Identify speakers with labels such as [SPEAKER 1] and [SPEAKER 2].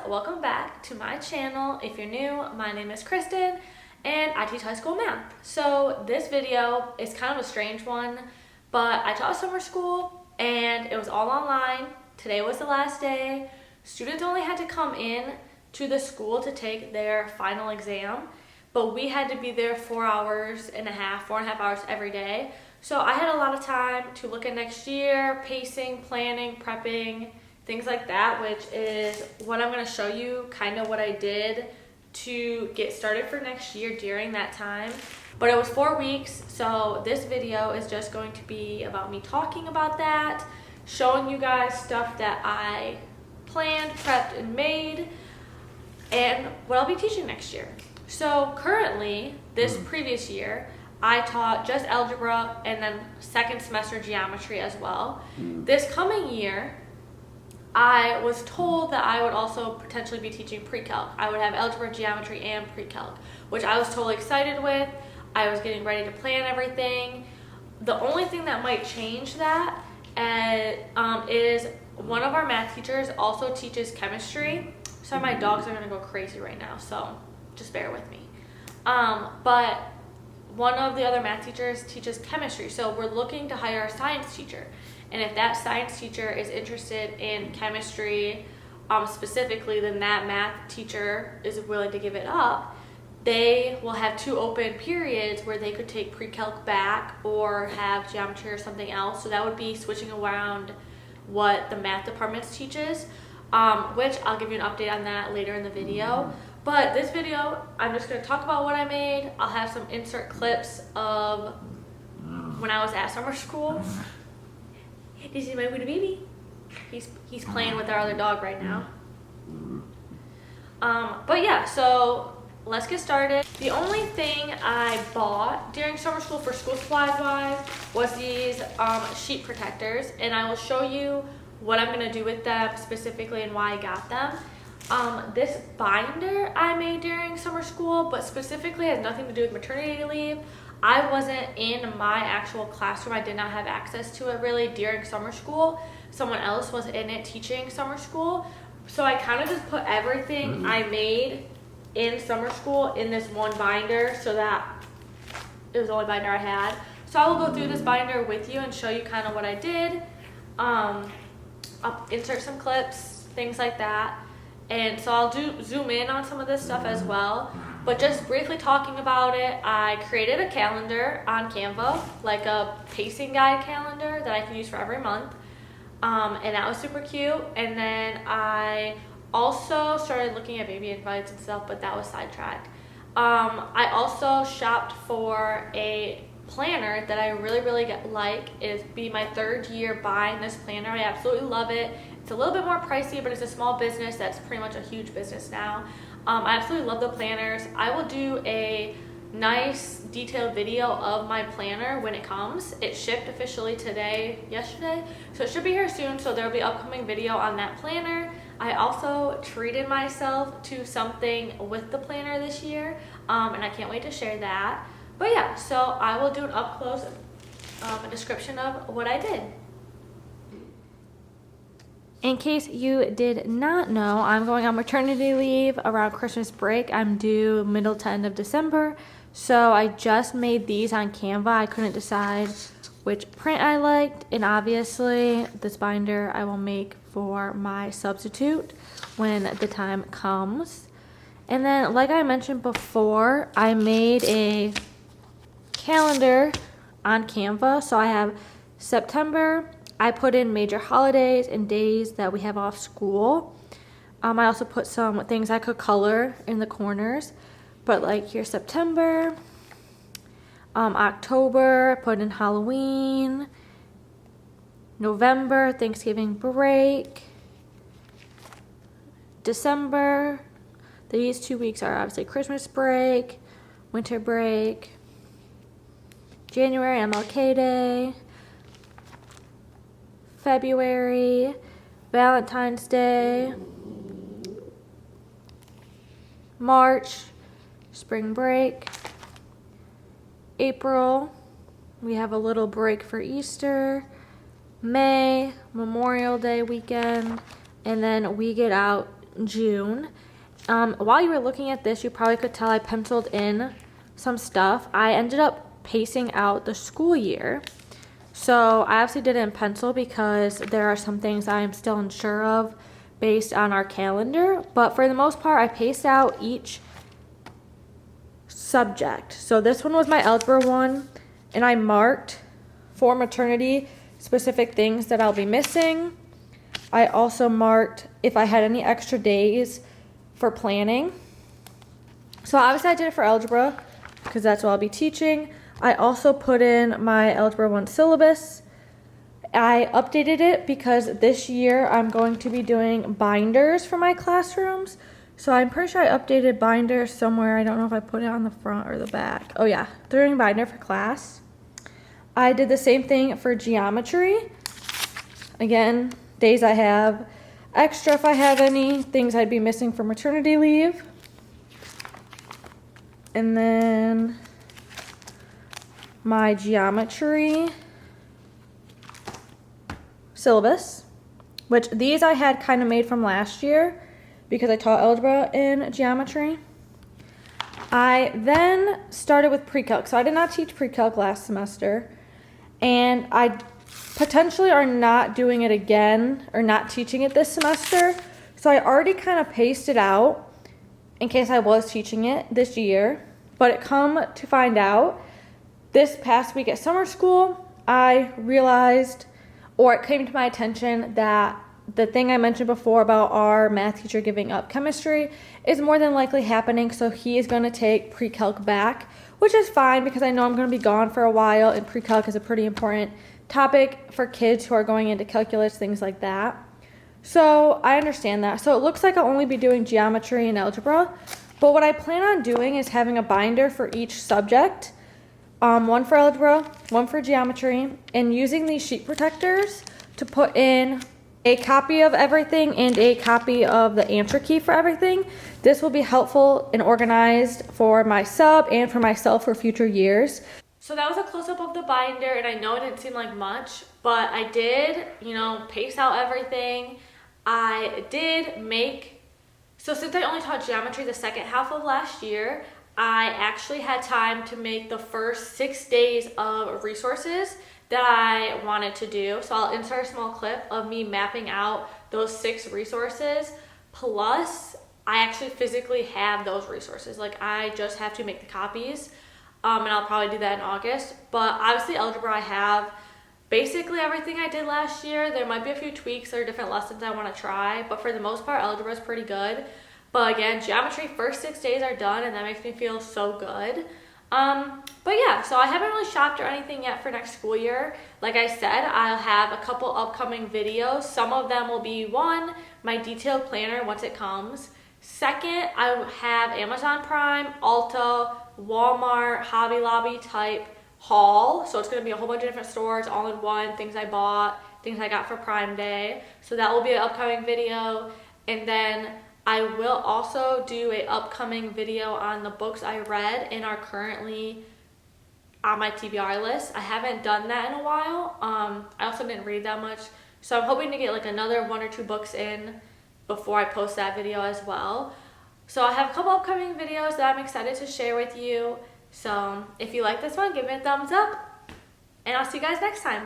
[SPEAKER 1] welcome back to my channel. If you're new, my name is Kristen and I teach high school math. So this video is kind of a strange one, but I taught summer school and it was all online. Today was the last day. Students only had to come in to the school to take their final exam, but we had to be there 4.5 hours every day. So I had a lot of time to look at next year, pacing, planning, prepping, things like that, which is what I'm going to show you, kind of what I did to get started for next year during that time. But it was 4 weeks, so this video is just going to be about me talking about that, showing you guys stuff that I planned, prepped, and made, and what I'll be teaching next year. So currently, this previous year, I taught just algebra and then second semester geometry as well. This coming year, I was told that I would also potentially be teaching pre-calc. I would have algebra, geometry, and pre-calc, which I was totally excited with. I was getting ready to plan everything. The only thing that might change that is one of our math teachers also teaches chemistry. So my dogs are gonna go crazy right now, so just bear with me. But one of the other math teachers teaches chemistry, so we're looking to hire a science teacher. And if that science teacher is interested in chemistry specifically, then that math teacher is willing to give it up. They will have 2 open periods where they could take pre-calc back or have geometry or something else. So that would be switching around what the math department teaches, which I'll give you an update on that later in the video. But this video, I'm just going to talk about what I made. I'll have some insert clips of when I was at summer school. This is my little baby. He's playing with our other dog right now. But yeah, so let's get started. The only thing I bought during summer school for school supplies wise was these sheet protectors, and I will show you what I'm gonna do with them specifically and why I got them. This binder I made during summer school, but specifically has nothing to do with maternity leave. I wasn't in my actual classroom. I did not have access to it really during summer school. Someone else was in it teaching summer school. So I kind of just put everything I made in summer school in this one binder so that it was the only binder I had. So I will go through this binder with you and show you kind of what I did. I'll insert some clips, things like that. And so I'll zoom in on some of this stuff as well. But just briefly talking about it, I created a calendar on Canva, like a pacing guide calendar that I can use for every month. And that was super cute. And then I also started looking at baby invites and stuff, but that was sidetracked. I also shopped for a planner that I really like. It'll be my 3rd year buying this planner. I absolutely love it. It's a little bit more pricey, but it's a small business that's pretty much a huge business now. I absolutely love the planners. I will do a nice detailed video of my planner when it comes. It shipped officially yesterday, so it should be here soon, so there will be an upcoming video on that planner. I also treated myself to something with the planner this year, and I can't wait to share that. But yeah, so I will do an up close description of what I did. In case you did not know, I'm going on maternity leave around Christmas break. I'm due middle to end of December. So I just made these on Canva. I couldn't decide which print I liked. And obviously this binder I will make for my substitute when the time comes. And then like I mentioned before, I made a calendar on Canva. So I have September. I put in major holidays and days that we have off school. I also put some things I could color in the corners. But like here's September. October, I put in Halloween. November, Thanksgiving break. December, these 2 weeks are obviously Christmas break, winter break. January, MLK Day. February, Valentine's Day, March, spring break, April, we have a little break for Easter, May, Memorial Day weekend, and then we get out June. While you were looking at this, you probably could tell I penciled in some stuff. I ended up pacing out the school year. So I obviously did it in pencil because there are some things I'm still unsure of based on our calendar. But for the most part, I paced out each subject. So this one was my algebra one, and I marked for maternity specific things that I'll be missing. I also marked if I had any extra days for planning. So obviously I did it for algebra because that's what I'll be teaching. I also put in my Algebra 1 syllabus. I updated it because this year I'm going to be doing binders for my classrooms. So I'm pretty sure I updated binders somewhere. I don't know if I put it on the front or the back. Oh yeah, doing binder for class. I did the same thing for geometry. Again, days I have extra if I have any, things I'd be missing for maternity leave. And then my geometry syllabus, which these I had kind of made from last year because I taught algebra in geometry. I then started with pre-calc. So I did not teach pre-calc last semester, and I potentially are not doing it again or not teaching it this semester. So I already kind of paced it out in case I was teaching it this year. But it come to find out, this past week at summer school, I realized, or it came to my attention, that the thing I mentioned before about our math teacher giving up chemistry is more than likely happening. So he is going to take pre-calc back, which is fine because I know I'm going to be gone for a while, and pre-calc is a pretty important topic for kids who are going into calculus, things like that. So I understand that. So it looks like I'll only be doing geometry and algebra, but what I plan on doing is having a binder for each subject, one for algebra, one for geometry, and using these sheet protectors to put in a copy of everything and a copy of the answer key for everything. This will be helpful and organized for my sub and for myself for future years. So that was a close-up of the binder, and I know it didn't seem like much, but I did, pace out everything. I did make, so since I only taught geometry the second half of last year, I actually had time to make the first 6 days of resources that I wanted to do. So I'll insert a small clip of me mapping out those 6 resources, plus I actually physically have those resources. Like, I just have to make the copies, and I'll probably do that in August. But obviously algebra, I have basically everything I did last year. There might be a few tweaks or different lessons I want to try, but for the most part, algebra is pretty good. But again, geometry, first 6 days are done, and that makes me feel so good. But yeah, so I haven't really shopped or anything yet for next school year. Like I said, I'll have a couple upcoming videos. Some of them will be, one, my detailed planner once it comes. Second, I have Amazon Prime, Ulta, Walmart, Hobby Lobby type haul. So it's going to be a whole bunch of different stores all in one, things I bought, things I got for Prime Day. So that will be an upcoming video. And then I will also do an upcoming video on the books I read and are currently on my TBR list. I haven't done that in a while. I also didn't read that much. So I'm hoping to get like another 1 or 2 books in before I post that video as well. So I have a couple upcoming videos that I'm excited to share with you. So if you like this one, give me a thumbs up, and I'll see you guys next time.